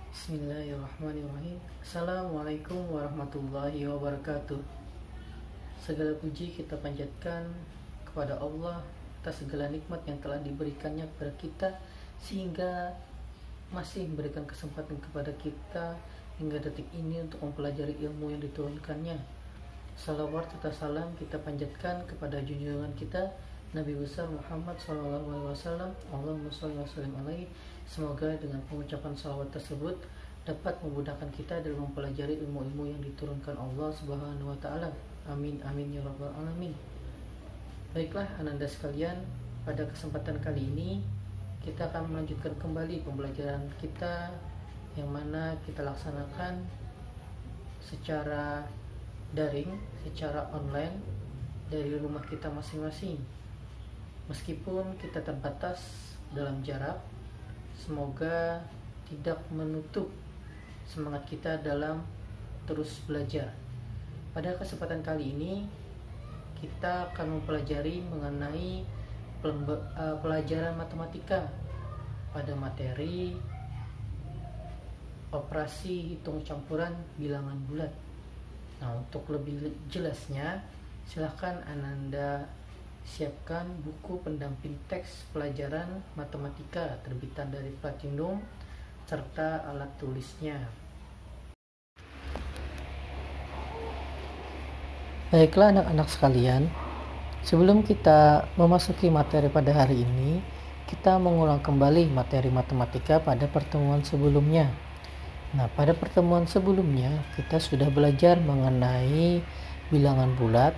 Bismillahirrahmanirrahim. Assalamualaikum warahmatullahi wabarakatuh. Segala puji kita panjatkan kepada Allah atas segala nikmat yang telah diberikannya kepada kita, sehingga masih memberikan kesempatan kepada kita hingga detik ini untuk mempelajari ilmu yang diturunkannya. Salawat serta salam kita panjatkan kepada junjungan kita Nabi besar Muhammad SAW. Allahumma sholli wa sallim alaihi. Semoga dengan pengucapan salawat tersebut dapat memudahkan kita dalam mempelajari ilmu-ilmu yang diturunkan Allah Subhanahu wa taala. Amin amin ya rabbal alamin. Baiklah ananda sekalian, pada kesempatan kali ini kita akan melanjutkan kembali pembelajaran kita yang mana kita laksanakan secara daring, secara online dari rumah kita masing-masing. Meskipun kita terbatas dalam jarak, semoga tidak menutup semangat kita dalam terus belajar. Pada kesempatan kali ini kita akan mempelajari mengenai pelajaran matematika pada materi operasi hitung campuran bilangan bulat. Nah, untuk lebih jelasnya silahkan Ananda siapkan buku pendamping teks pelajaran matematika terbitan dari Platinum serta alat tulisnya. Baiklah anak-anak sekalian, sebelum kita memasuki materi pada hari ini, kita mengulang kembali materi matematika pada pertemuan sebelumnya. Nah, pada pertemuan sebelumnya kita sudah belajar mengenai bilangan bulat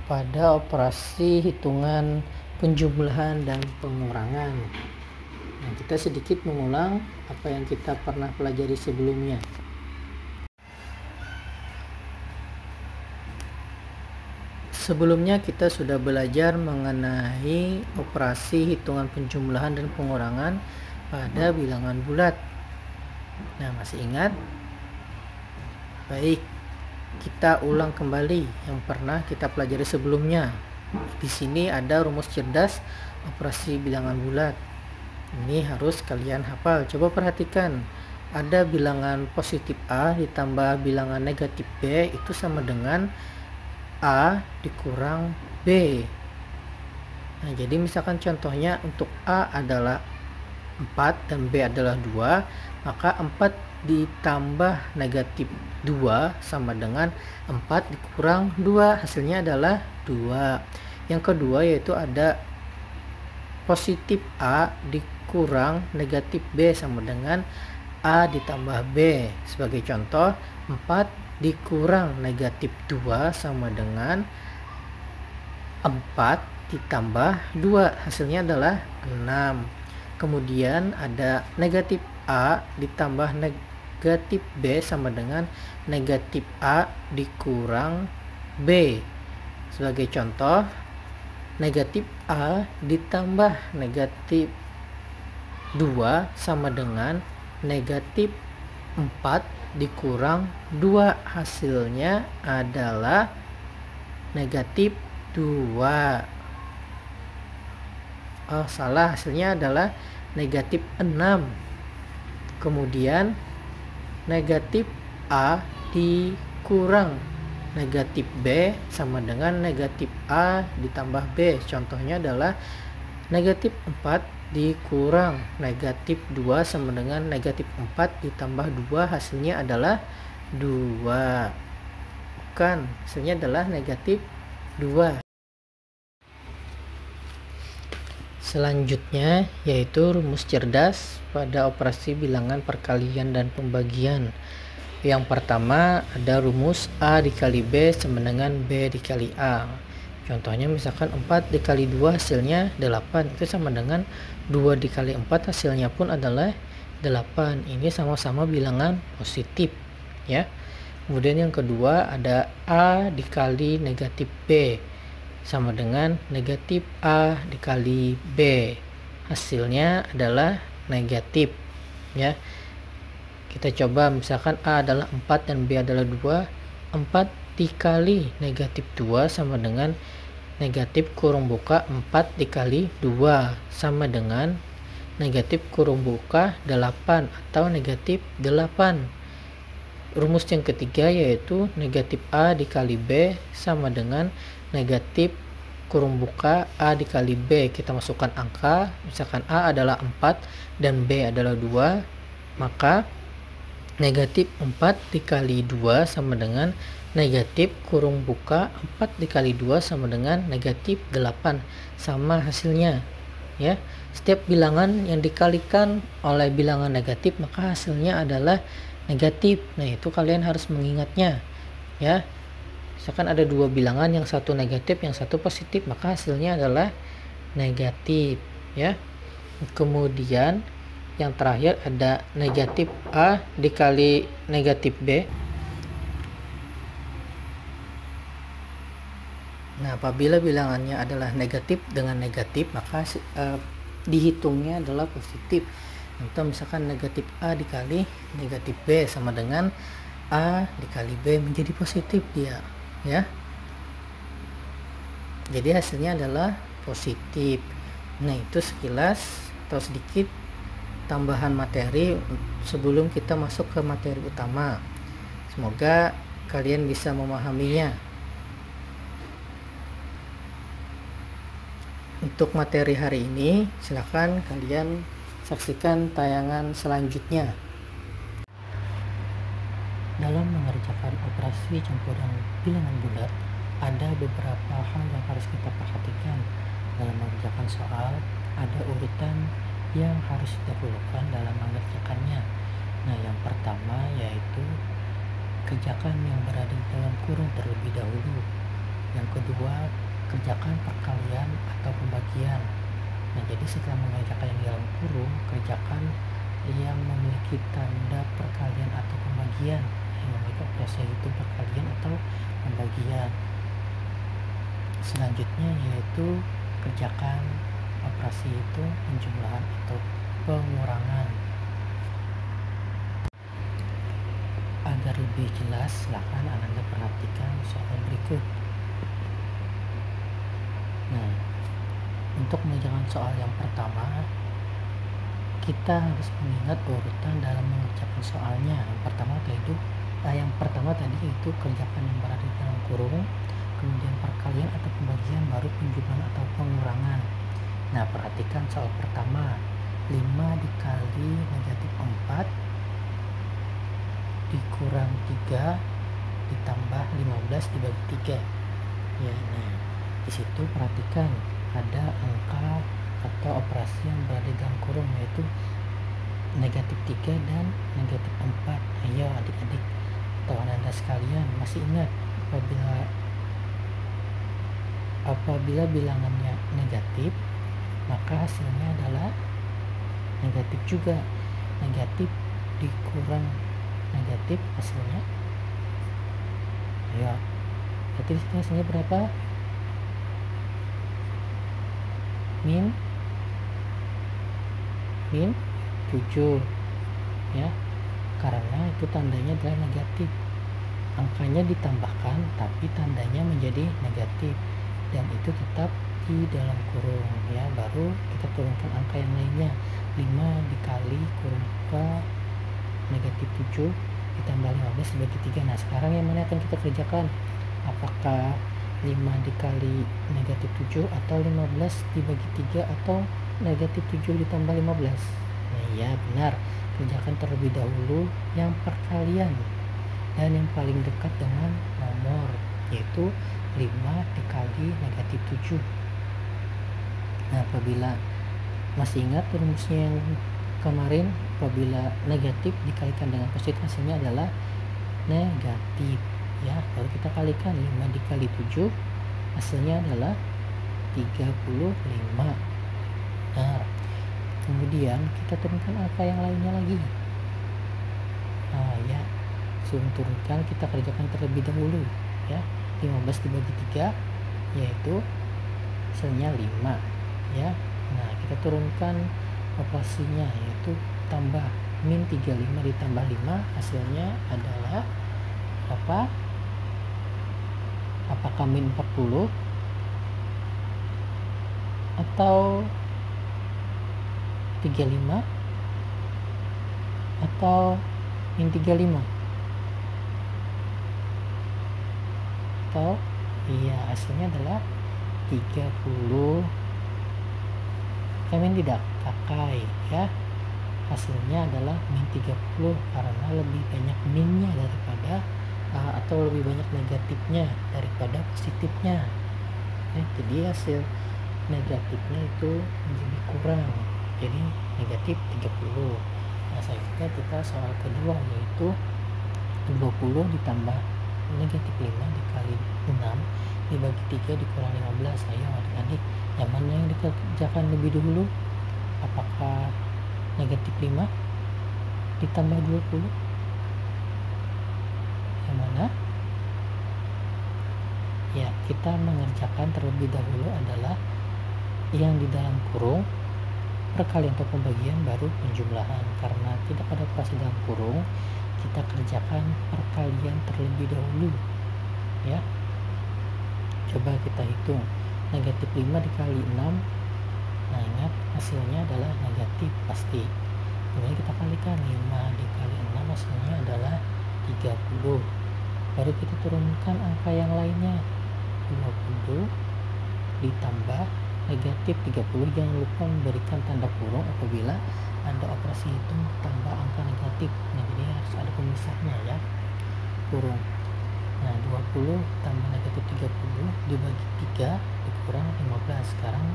pada operasi hitungan penjumlahan dan pengurangan. Nah, kita sedikit mengulang apa yang kita pernah pelajari sebelumnya. Sebelumnya kita sudah belajar mengenai operasi hitungan penjumlahan dan pengurangan pada bilangan bulat. Nah, masih ingat? Baik, kita ulang kembali yang pernah kita pelajari sebelumnya. Di sini ada rumus cerdas operasi bilangan bulat. Ini harus kalian hafal. Coba perhatikan. Ada bilangan positif A ditambah bilangan negatif B itu sama dengan A dikurang B. Nah, jadi misalkan contohnya untuk A adalah 4 dan B adalah 2, maka 4 ditambah negatif 2 sama dengan 4 dikurang 2, hasilnya adalah 2. Yang kedua yaitu ada positif A dikurang negatif B sama dengan A ditambah B. Sebagai contoh, 4 dikurang negatif 2 sama dengan 4 ditambah 2, hasilnya adalah 6. Kemudian ada negatif A ditambah negatif B sama dengan negatif A dikurang B. Sebagai contoh, negatif A ditambah negatif 2 sama dengan negatif 4 dikurang 2, hasilnya adalah negatif 2. Oh, salah, hasilnya adalah negatif 6. Kemudian negatif A dikurang negatif B sama dengan negatif A ditambah B. Contohnya adalah negatif 4 dikurang negatif 2 sama dengan negatif 4 ditambah 2, hasilnya adalah 2. Bukan, hasilnya adalah negatif 2. Selanjutnya yaitu rumus cerdas pada operasi bilangan perkalian dan pembagian. Yang pertama ada rumus A dikali B sama dengan B dikali A. Contohnya misalkan 4 dikali 2 hasilnya 8, itu sama dengan 2 dikali 4 hasilnya pun adalah 8. Ini sama-sama bilangan positif ya. Kemudian yang kedua ada A dikali negatif B sama dengan negatif A dikali B, hasilnya adalah negatif ya. Kita coba misalkan A adalah 4 dan B adalah 2, 4 dikali negatif 2 sama dengan negatif kurung buka 4 dikali 2 sama dengan negatif kurung buka 8 atau negatif 8. Rumus yang ketiga yaitu negatif A dikali B sama dengan negatif kurung buka A dikali B. Kita masukkan angka, misalkan A adalah 4 dan B adalah 2, maka negatif 4 dikali 2 sama dengan negatif kurung buka 4 dikali 2 sama dengan negatif 8. Sama hasilnya ya. Setiap bilangan yang dikalikan oleh bilangan negatif maka hasilnya adalah negatif. Nah, itu kalian harus mengingatnya ya. Misalkan ada dua bilangan, yang satu negatif, yang satu positif, maka hasilnya adalah negatif ya. Kemudian yang terakhir ada negatif A dikali negatif B. Nah, apabila bilangannya adalah negatif dengan negatif, maka dihitungnya adalah positif. Contoh misalkan negatif A dikali negatif B sama dengan A dikali B menjadi positif dia ya. Jadi hasilnya adalah positif. Nah, itu sekilas atau sedikit tambahan materi sebelum kita masuk ke materi utama. Semoga kalian bisa memahaminya. Untuk materi hari ini silakan kalian saksikan tayangan selanjutnya. Dalam mengerjakan operasi campuran bilangan bulat, ada beberapa hal yang harus kita perhatikan. Dalam mengerjakan soal, ada urutan yang harus didahulukan dalam mengerjakannya. Nah, yang pertama yaitu kerjakan yang berada di dalam kurung terlebih dahulu. Yang kedua, kerjakan perkalian atau pembagian. Nah, jadi setelah mengerjakan yang di dalam kurung, kerjakan yang memiliki tanda perkalian atau pembagian, yang memiliki operasi itu perkalian atau pembagian. Selanjutnya yaitu kerjakan operasi itu penjumlahan atau pengurangan. Agar lebih jelas, silakan Anda perhatikan soal berikut. Nah, untuk mengerjakan soal yang pertama, kita harus mengingat urutan dalam mengerjakan soalnya. Yang pertama tadi itu kerjakan yang berada di dalam kurung, kemudian perkalian atau pembagian, baru penjumlahan atau pengurangan. Nah, perhatikan soal pertama, 5 dikali negatif 4 dikurang 3 ditambah 15 dibagi 3 ya. Nah, di situ perhatikan ada angka atau operasi yang berada di dalam kurung yaitu negatif 3 dan negatif 4. Ayo adik-adik atau Anda sekalian masih ingat apabila bilangannya negatif maka hasilnya adalah negatif juga. Negatif dikurang negatif hasilnya ya. Berarti hasilnya berapa? Min 7 ya, karena itu tandanya adalah negatif. Angkanya ditambahkan tapi tandanya menjadi negatif dan itu tetap di dalam kurung ya. Baru kita turunkan angka yang lainnya, 5 dikali kurung buka negatif 7 ditambah 15 dibagi 3. Nah, sekarang yang mana akan kita kerjakan? Apakah 5 dikali negatif 7 atau 15 dibagi 3 atau negatif 7 ditambah 15? Nah, ya benar, kerjakan terlebih dahulu yang perkalian dan yang paling dekat dengan nomor, yaitu 5 dikali negatif 7. Nah, apabila masih ingat rumusnya yang kemarin, apabila negatif dikalikan dengan positif hasilnya adalah negatif ya. Baru kita kalikan 5 dikali 7 hasilnya adalah 35. Nah, kemudian kita turunkan angka yang lainnya lagi. Nah ya, sebelum turunkan kita kerjakan terlebih dahulu ya. 15 dibagi 3 yaitu hasilnya 5 ya. Nah, kita turunkan operasinya yaitu tambah, min 35 ditambah 5 hasilnya adalah berapa? Apakah min 40 atau 35 atau min 35? Atau iya, hasilnya adalah 30. Kami tidak pakai ya, hasilnya adalah min 30 karena lebih banyak minnya daripada atau lebih banyak negatifnya daripada positifnya ya. Jadi hasil negatifnya itu menjadi kurang, jadi negatif 30. Nah selanjutnya kita soal kedua, yaitu 20 ditambah negatif 5 dikali 6 dibagi 3 dikurang 15. Ayo adik-adik, yang mana yang dikerjakan lebih dulu? Apakah negatif 5 ditambah 20? Yang mana? Ya, kita mengerjakan terlebih dahulu adalah yang di dalam kurung perkalian atau pembagian baru penjumlahan. Karena tidak ada operasi dalam kurung, kita kerjakan perkalian terlebih dahulu ya. Coba kita hitung negatif 5 dikali 6. Nah ingat, hasilnya adalah negatif pasti. Kemudian kita kalikan 5 dikali 6, hasilnya adalah 30. Baru kita turunkan angka yang lainnya, 20 ditambah negatif 30. Jangan lupa memberikan tanda kurung apabila ada operasi hitung tambah angka negatif. Nah jadi harus ada pemisahnya ya, kurung. Nah 20 tambah negatif 30 dibagi 3 dikurang 15. Sekarang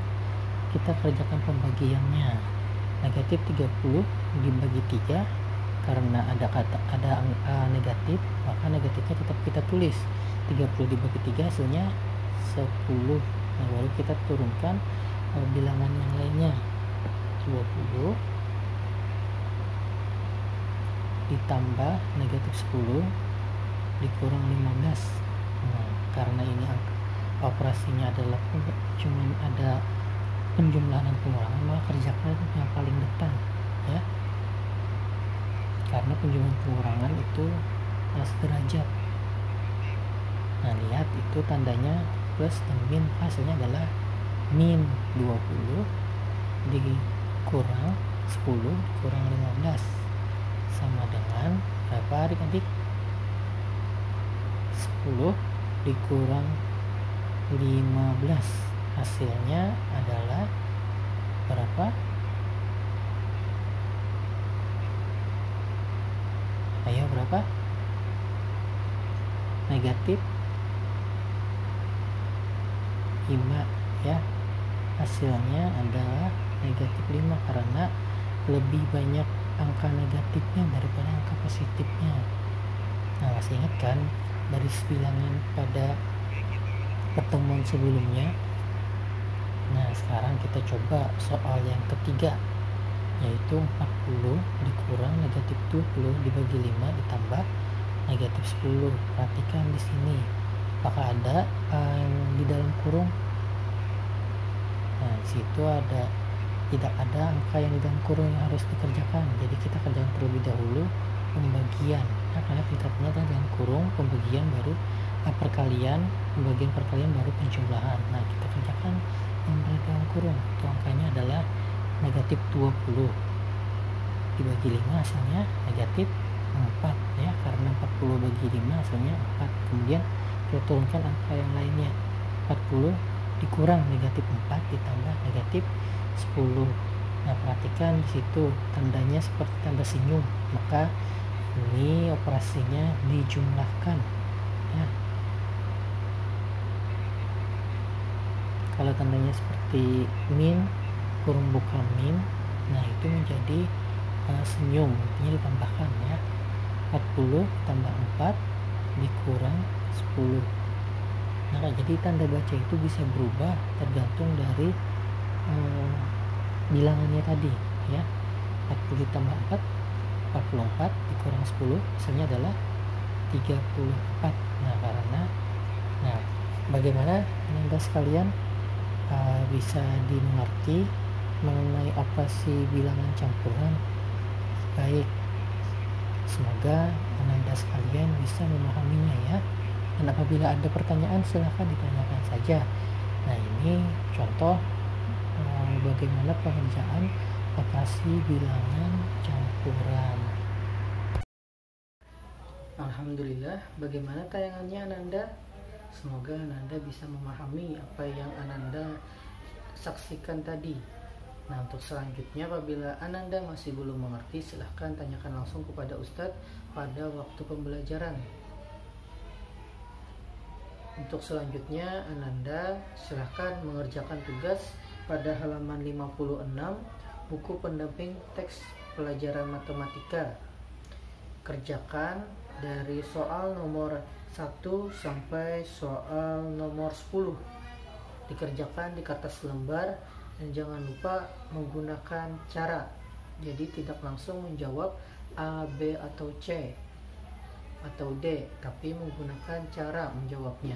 kita kerjakan pembagiannya. Negatif 30 dibagi 3, karena ada negatif, maka negatifnya tetap kita tulis. 30 dibagi 3 hasilnya 10. Nah baru kita turunkan bilangan yang lainnya. 20 ditambah negatif 10 dikurang 15. Nah karena ini operasinya adalah cuman ada penjumlahan dan pengurangan, maka kerjakan yang paling depan ya, karena penjumlahan pengurangan itu sederajat. Nah lihat, itu tandanya plus dan min, hasilnya adalah min 20 dikurang 10 dikurang 15 sama dengan berapa adik-adik? 10 dikurang 15, hasilnya adalah berapa? Ayo berapa? Negatif 5 ya. Hasilnya adalah negatif 5 karena lebih banyak angka negatifnya daripada angka positifnya. Nah masih ingat kan baris bilangan pada pertemuan sebelumnya? Nah sekarang kita coba soal yang ketiga, yaitu 40 dikurang negatif 20 dibagi 5 ditambah negatif 10. Perhatikan di sini, apakah ada di dalam kurung? Nah disitu tidak ada angka yang di dalam kurung yang harus dikerjakan. Jadi kita kerjakan terlebih dahulu pembagian. Nah, karena tingkatnya dalam kurung, pembagian baru perkalian, pembagian perkalian baru penjumlahan. Nah kita kerjakan yang berada dalam kurung. Itu angkanya adalah negatif 20 dibagi 5 hasilnya negatif 4 ya, karena 40 bagi 5 hasilnya 4. Kemudian kita turunkan angka yang lainnya, 40 dikurang negatif 4 ditambah negatif 10. Nah perhatikan di situ tandanya seperti tanda senyum, maka ini operasinya dijumlahkan ya. Kalau tandanya seperti min kurung buka min, nah itu menjadi senyum, artinya ditambahkan ya. 40 tambah 4 dikurang 10. Nah jadi tanda baca itu bisa berubah tergantung dari bilangannya tadi ya. 40 tambah 4 44 dikurang 10 hasilnya adalah 34. Nah bagaimana Anda sekalian bisa dimengerti mengenai operasi bilangan campuran? Baik, semoga Anda sekalian bisa memahaminya ya. Dan apabila ada pertanyaan silahkan ditanyakan saja. Nah ini contoh bagaimana pengerjaan operasi bilangan campuran. Alhamdulillah, bagaimana tayangannya Ananda? Semoga Ananda bisa memahami apa yang Ananda saksikan tadi. Nah, untuk selanjutnya apabila Ananda masih belum mengerti, silahkan tanyakan langsung kepada Ustadz pada waktu pembelajaran. Untuk selanjutnya Ananda silahkan mengerjakan tugas pada halaman 56 buku pendamping teks pelajaran matematika. Kerjakan dari soal nomor 1 sampai soal nomor 10. Dikerjakan di kertas lembar dan jangan lupa menggunakan cara. Jadi tidak langsung menjawab A, B, atau C atau D, tapi menggunakan cara menjawabnya.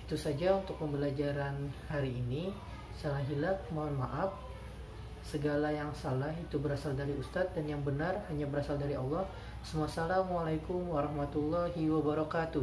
Itu saja untuk pembelajaran hari ini. Salah hilaf mohon maaf. Segala yang salah itu berasal dari Ustadz dan yang benar hanya berasal dari Allah. Assalamualaikum warahmatullahi wabarakatuh.